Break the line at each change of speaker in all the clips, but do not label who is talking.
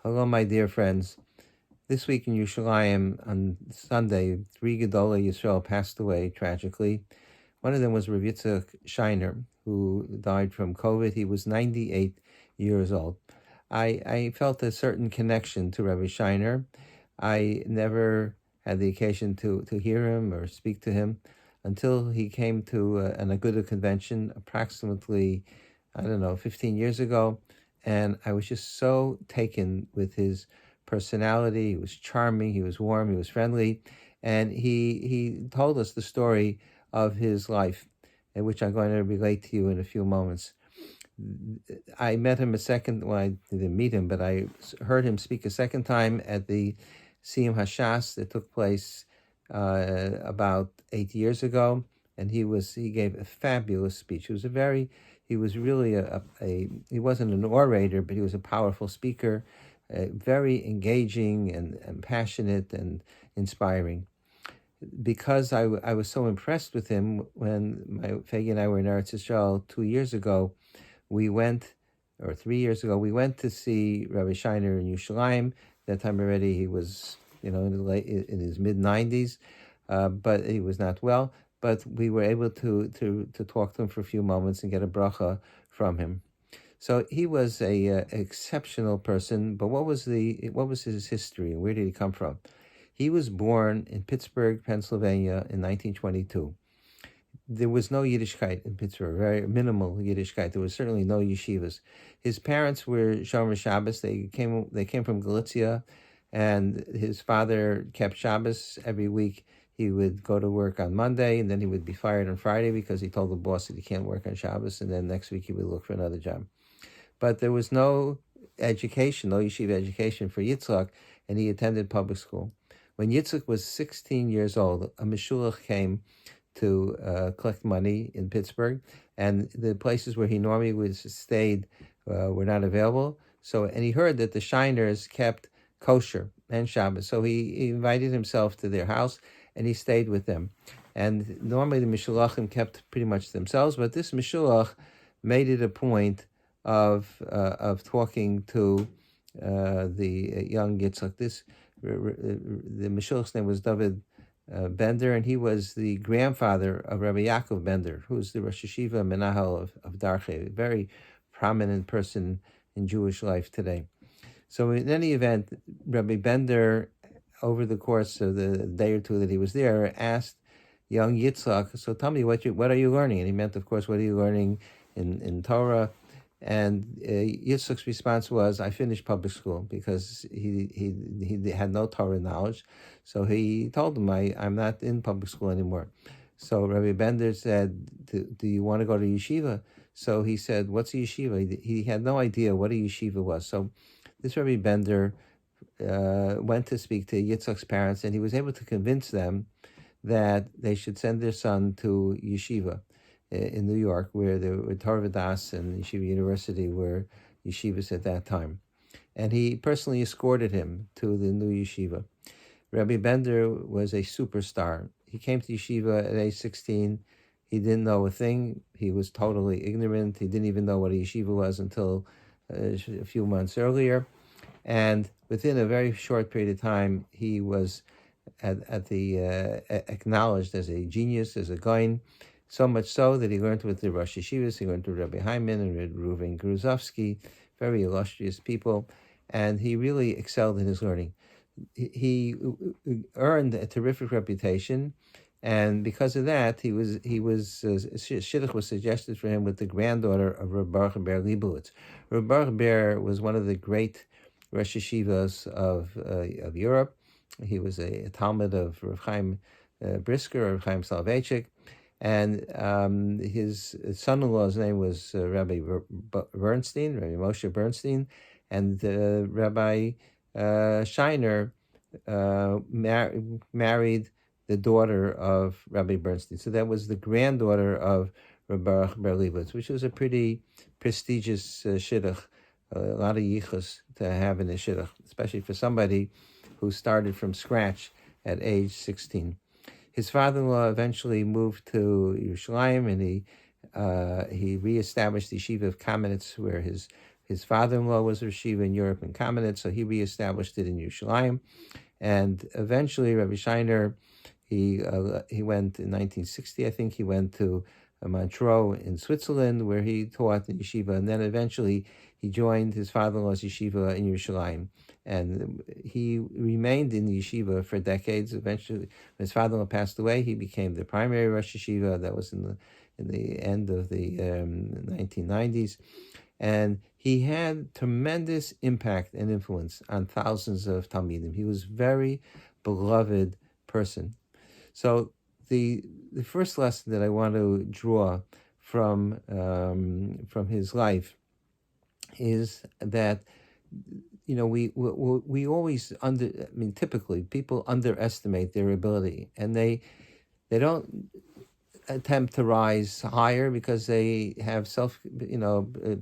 Hello, my dear friends. This week in Yerushalayim, on Sunday, three Gedolei Yisrael passed away tragically. One of them was Rabbi Shiner, who died from COVID. He was 98 years old. I felt a certain connection to Rabbi Shiner. I never had the occasion to hear him or speak to him until he came to an Aguda convention approximately, 15 years ago. And I was just so taken with his personality. He was charming, he was warm, he was friendly. And he told us the story of his life, in which I'm going to relate to you in a few moments. I met him I didn't meet him, but I heard him speak a second time at the Siyum Hashas that took place about 8 years ago, and he gave a fabulous speech. He was really he wasn't an orator, but he was a powerful speaker, very engaging and passionate and inspiring. Because I was so impressed with him, when Fegi and I were in Eretz Yisrael 2 years ago, or 3 years ago, we went to see Rabbi Shiner in Yerushalayim. That time already he was, in his mid-90s, but he was not well. But we were able to talk to him for a few moments and get a bracha from him. So he was a exceptional person. But what was his history, and where did he come from? He was born in Pittsburgh, Pennsylvania in 1922. There was no Yiddishkeit in Pittsburgh, very minimal Yiddishkeit. There was certainly no yeshivas. His parents were Shomer Shabbos. They came from Galicia, and his father kept Shabbos every week. He would go to work on Monday, and then he would be fired on Friday because he told the boss that he can't work on Shabbos, and then next week he would look for another job. But there was no education, no yeshiva education for Yitzchak, and he attended public school. When Yitzchak was 16 years old, a Meshulach came to collect money in Pittsburgh, and the places where he normally stayed were not available. And he heard that the Shiners kept kosher and Shabbos, so he invited himself to their house, and he stayed with them. And normally the Meshulachim kept pretty much to themselves, but this Meshulach made it a point of talking to the young Yitzchak. The Meshulach's name was David Bender, and he was the grandfather of Rabbi Yaakov Bender, who's the Rosh Yeshiva Menahel of Darche, a very prominent person in Jewish life today. So in any event, Rabbi Bender, over the course of the day or two that he was there, asked young Yitzchak, so tell me, what are you learning? And he meant, of course, what are you learning in Torah? And Yitzchak's response was, I finished public school, because he had no Torah knowledge. So he told him, I'm not in public school anymore. So Rabbi Bender said, do you want to go to yeshiva? So he said, what's a yeshiva? He had no idea what a yeshiva was. So this Rabbi Bender went to speak to Yitzchak's parents, and he was able to convince them that they should send their son to yeshiva in New York, where there were Torah Vodaas and Yeshiva University were yeshivas at that time. And he personally escorted him to the new yeshiva. Rabbi Bender was a superstar. He came to yeshiva at age 16. He didn't know a thing. He was totally ignorant. He didn't even know what a yeshiva was until a few months earlier. And within a very short period of time, he was acknowledged as a genius, as a gaon. So much so that he learned with the Rosh Yeshivas. He learned with Rabbi Hyman and Reuven Gruzovsky, very illustrious people, and he really excelled in his learning. He earned a terrific reputation, and because of that, shidduch was suggested for him with the granddaughter of Rabbi Baruch Ber Leibowitz. Rabbi Baruch Ber was one of the great Rosh Yeshivas of Europe. He was a Talmud of Rav Chaim Brisker, Rav Chaim Soloveitchik. And his son-in-law's name was Rabbi Bernstein, Rabbi Moshe Bernstein, and Rabbi Shiner married the daughter of Rabbi Bernstein. So that was the granddaughter of Rabbi Baruch Ber Leibowitz, which was a pretty prestigious shidduch, a lot of yichus to have in a shidduch, especially for somebody who started from scratch at age 16. His father-in-law eventually moved to Yerushalayim, and he reestablished the yeshiva of Kamenetz, where his His father-in-law was a yeshiva in Europe and Kamenetz, so he reestablished it in Yerushalayim. And eventually, Rabbi Shiner, he went in 1960, I think. He went to Montreux in Switzerland, where he taught in yeshiva, and then eventually he joined his father-in-law's yeshiva in Yerushalayim, and he remained in the yeshiva for decades. Eventually, when his father-in-law passed away, he became the primary Rosh Yeshiva. That was in the end of the 1990s, and he had tremendous impact and influence on thousands of Talmidim. He was a very beloved person. So the first lesson that I want to draw from his life is that, you know, we always typically people underestimate their ability, and they don't attempt to rise higher because they have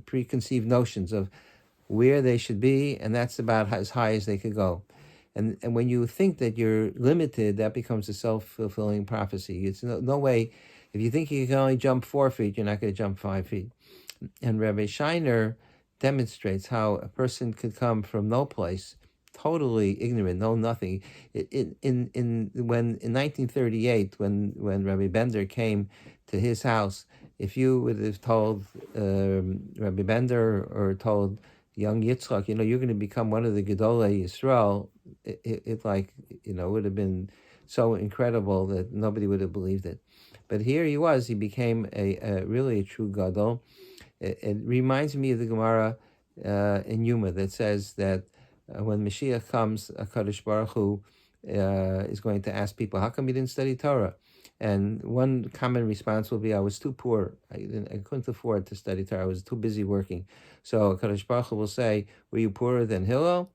preconceived notions of where they should be, and that's about as high as they could go. And when you think that you're limited, that becomes a self-fulfilling prophecy. It's no way. If you think you can only jump 4 feet, you're not going to jump 5 feet. And Rabbi Shiner demonstrates how a person could come from no place, totally ignorant, know nothing. In 1938, when Rabbi Bender came to his house, if you would have told Rabbi Bender or told young Yitzchak, you're going to become one of the Gedolei Yisrael, it would have been so incredible that nobody would have believed it. But here he was. He became really a true Gadol. It reminds me of the Gemara in Yuma that says that when Mashiach comes, HaKadosh Baruch Hu is going to ask people, how come you didn't study Torah? And one common response will be, I was too poor. I couldn't afford to study Torah. I was too busy working. So HaKadosh Baruch Hu will say, were you poorer than Hillel?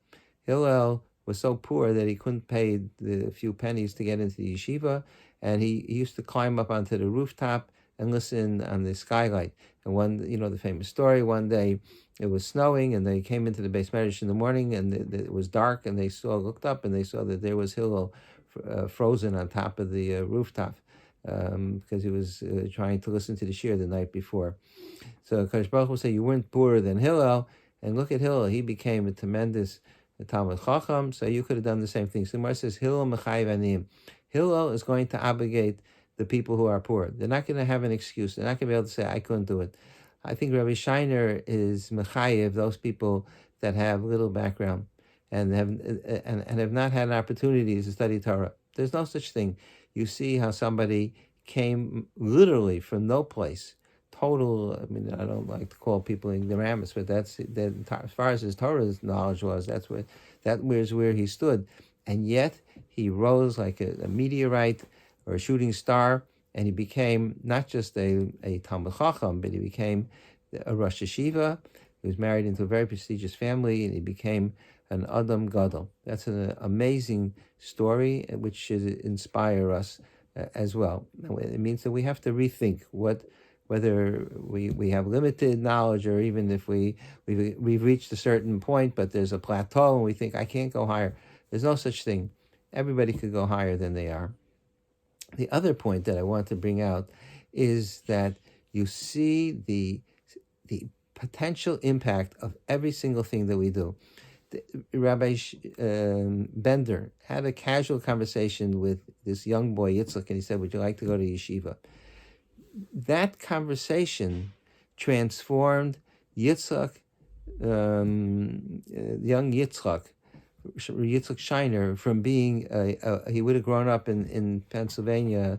Hillel was so poor that he couldn't pay the few pennies to get into the yeshiva, and he used to climb up onto the rooftop and listen on the skylight. And the famous story, one day it was snowing, and they came into the Beis Medrash in the morning, and it was dark, and they looked up, and they saw that there was Hillel frozen on top of the rooftop because he was trying to listen to the shir the night before. So Kadosh Baruch Hu will say, you weren't poorer than Hillel, and look at Hillel, he became a tremendous Talmud Chacham, so you could have done the same thing. So the Gemara says, Hillel mechayev aniyim. Hillel is going to obligate the people who are poor. They're not going to have an excuse. They're not going to be able to say, I couldn't do it. I think Rabbi Shiner is mechayev those people that have little background and have not had opportunities to study Torah. There's no such thing. You see how somebody came literally from no place. Total, I don't like to call people ignoramus, but that's as far as his Torah's knowledge was, that was where he stood. And yet he rose like a meteorite or a shooting star, and he became not just a Talmud Chacham, but he became a Rosh Yeshiva. He was married into a very prestigious family, and he became an Adam Gadol. That's an amazing story, which should inspire us as well. It means that we have to rethink whether we have limited knowledge, or even if we've reached a certain point, but there's a plateau and we think, I can't go higher. There's no such thing. Everybody could go higher than they are. The other point that I want to bring out is that you see the potential impact of every single thing that we do. Rabbi Bender had a casual conversation with this young boy, Yitzchak, and he said, would you like to go to yeshiva? That conversation transformed Yitzchak, young Yitzchak Shiner, from being he would have grown up in Pennsylvania,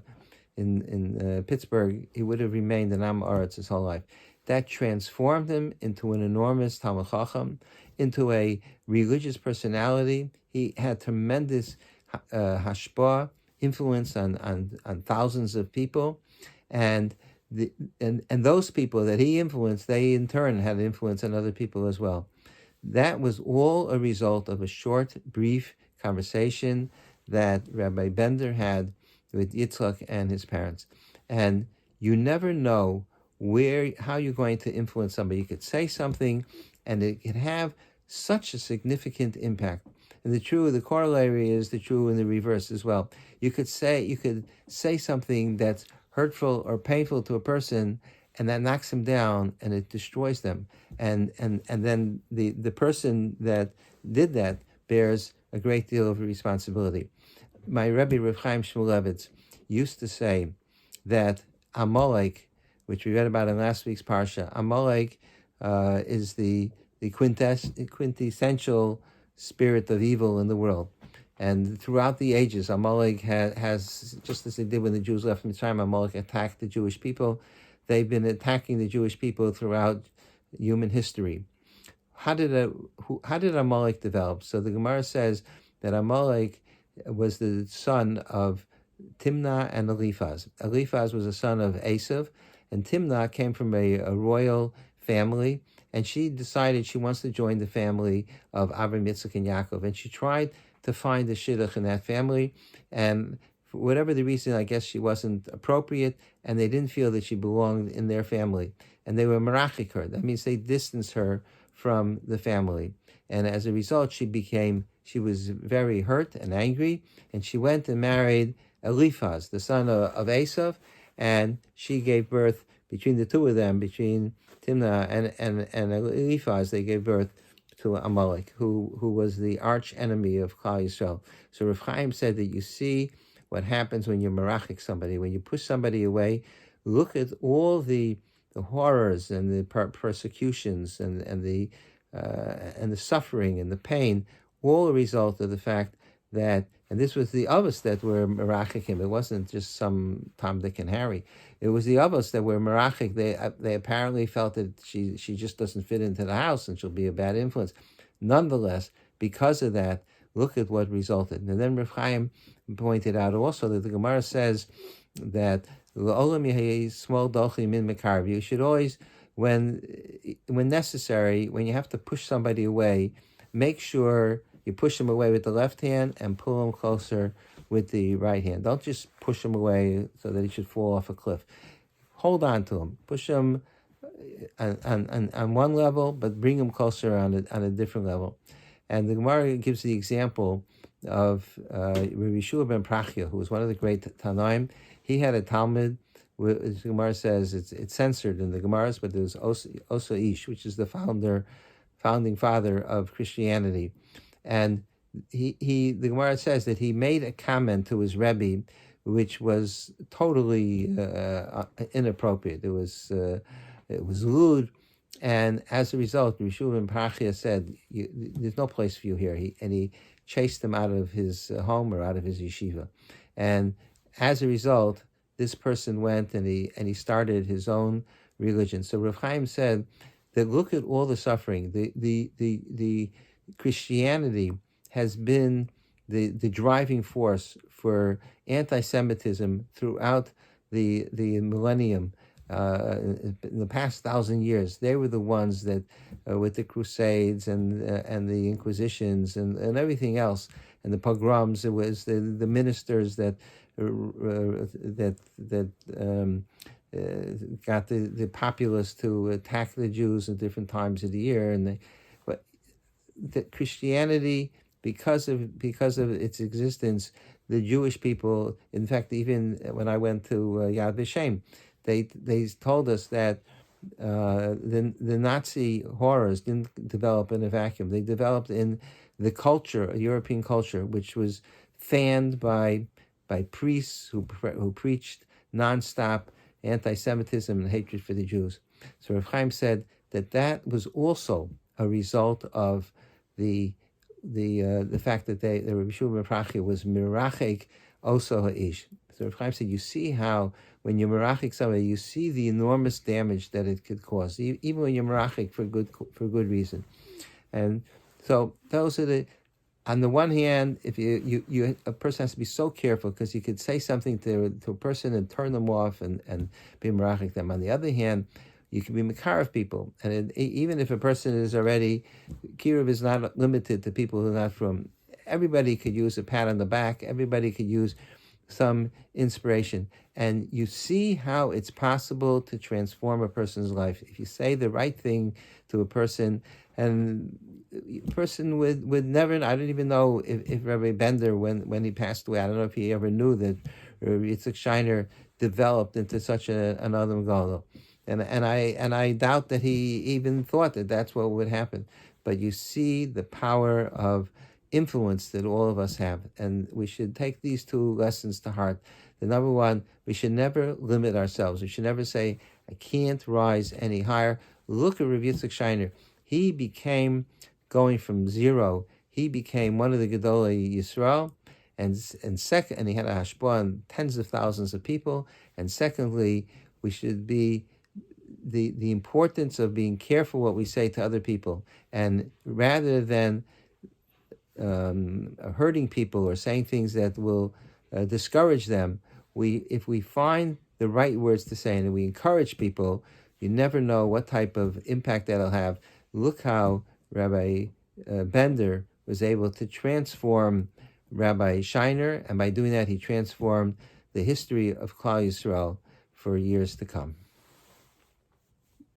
in Pittsburgh. He would have remained an Am Aretz his whole life. That transformed him into an enormous Talmud Chacham, into a religious personality. He had tremendous hashpah, influence on thousands of people. And those people that he influenced, they in turn had influence on other people as well. That was all a result of a short, brief conversation that Rabbi Bender had with Yitzchak and his parents. And you never know how you're going to influence somebody. You could say something, and it could have such a significant impact. And the corollary is the true in the reverse as well. You could say something that's hurtful or painful to a person, and that knocks them down and it destroys them. And then the person that did that bears a great deal of responsibility. My Rebbe Rav Chaim Shmulevitz used to say that Amalek, which we read about in last week's Parsha, Amalek is the quintessential spirit of evil in the world. And throughout the ages, Amalek has, just as they did when the Jews left Mitzrayim, Amalek attacked the Jewish people. They've been attacking the Jewish people throughout human history. How did Amalek develop? So the Gemara says that Amalek was the son of Timnah and Eliphaz. Eliphaz was a son of Esav, and Timnah came from a royal family, and she decided she wants to join the family of Avraham, Yitzchak, and Yaakov. And she tried to find a shidduch in that family, and for whatever the reason, I guess she wasn't appropriate, and they didn't feel that she belonged in their family, and they were merachik her. That means they distanced her from the family, and as a result, she was very hurt and angry, and she went and married Eliphaz, the son of Esav, and she gave birth, between the two of them, between Timnah and Eliphaz, they gave birth to Amalek, who was the arch enemy of Klal Yisrael. So Rav Chaim said that you see what happens when you merachik somebody, when you push somebody away. Look at all the horrors and the persecutions and the suffering and the pain, all a result of the fact that, and this was the others that were merachik him. It wasn't just some Tom, Dick, and Harry. It was the others that were merachik. They apparently felt that she just doesn't fit into the house and she'll be a bad influence. Nonetheless, because of that, look at what resulted. And then Rav Chaim pointed out also that the Gemara says that you should always, when necessary, when you have to push somebody away, make sure you push them away with the left hand and pull them closer with the right hand. Don't just push them away so that he should fall off a cliff. Hold on to him. Push him on one level, but bring him closer on a different level. And the Gemara gives the example of Rabbi Yeshua ben Prachia, who was one of the great Tanaim. He had a Talmud. The Gemara says it's censored in the Gemaras, but there's Osa Ish, which is the founding father of Christianity. And the Gemara says that he made a comment to his Rebbe, which was totally inappropriate. It was lewd, and as a result, Yeshua ben Parashas said, "There's no place for you here." He chased him out of his home or out of his yeshiva, and as a result, this person went and he started his own religion. So Rav Chaim said that look at all the suffering. The Christianity has been the driving force for anti-Semitism throughout the millennium. In the past 1,000 years, they were the ones that, with the Crusades and the Inquisitions and everything else, and the pogroms, it was the ministers that got the populace to attack the Jews at different times of the year, but the Christianity, because of its existence, the Jewish people, in fact, even when I went to Yad Vashem, they told us that the Nazi horrors didn't develop in a vacuum. They developed in the culture, European culture, which was fanned by priests who preached nonstop anti-Semitism and hatred for the Jews. So Rav Chaim said that was also a result of the fact that the Rabbi Yeshua ben Prachia was mirachik oso haish. So Rav Chaim said, you see how when you're mirachik somebody, you see the enormous damage that it could cause, even when you're mirachik for good reason. And so those are on the one hand, if a person has to be so careful because you could say something to a person and turn them off and be mirachik them. On the other hand, you can be mekarav people, and even if a person is already, kiruv is not limited to people who are not from. Everybody could use a pat on the back. Everybody could use some inspiration, and you see how it's possible to transform a person's life if you say the right thing to a person, and a person would never. I don't even know if Rabbi Bender, when he passed away, I don't know if he ever knew that Yitzchak Shiner developed into such an Adam Gadol. And I doubt that he even thought that that's what would happen. But you see the power of influence that all of us have, and we should take these two lessons to heart. The number one, we should never limit ourselves. We should never say, I can't rise any higher. Look at Rav Yitzchak Shiner. He became, going from zero, he became one of the Gedolei Yisro, and second, and he had a hashpah on tens of thousands of people. And secondly, we should be the importance of being careful what we say to other people, and rather than hurting people or saying things that will discourage them, if we find the right words to say and we encourage people, you never know what type of impact that'll have. Look how Rabbi Bender was able to transform Rabbi Shiner, and by doing that, he transformed the history of Klal Yisrael for years to come.